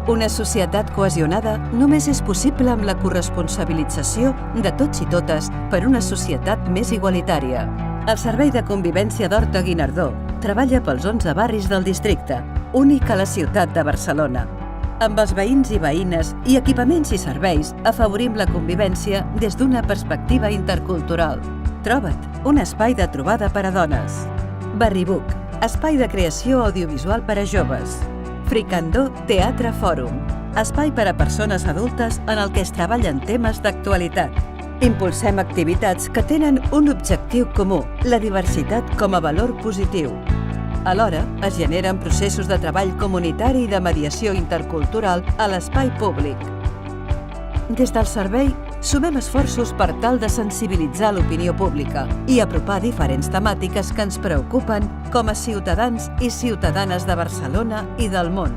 Una societat cohesionada només és possible amb la corresponsabilització de tots i totes per una societat més igualitària. El Servei de Convivència d'Horta-Guinardó treballa pels 11 barris del districte, únic a la ciutat de Barcelona. Amb els veïns i veïnes i equipaments i serveis afavorim la convivència des d'una perspectiva intercultural. Troba't, un espai de trobada per a dones. Barribuc, espai de creació audiovisual per a joves. Fricandó Teatre Fòrum, espai per a persones adultes en el que es treballen temes d'actualitat. Impulsem activitats que tenen un objectiu comú, la diversitat com a valor positiu. Alhora, es generen processos de treball comunitari i de mediació intercultural a l'espai públic. Des del servei, sumem esforços per tal de sensibilitzar l'opinió pública i apropar diferents temàtiques que ens preocupen com a ciutadans i ciutadanes de Barcelona i del món.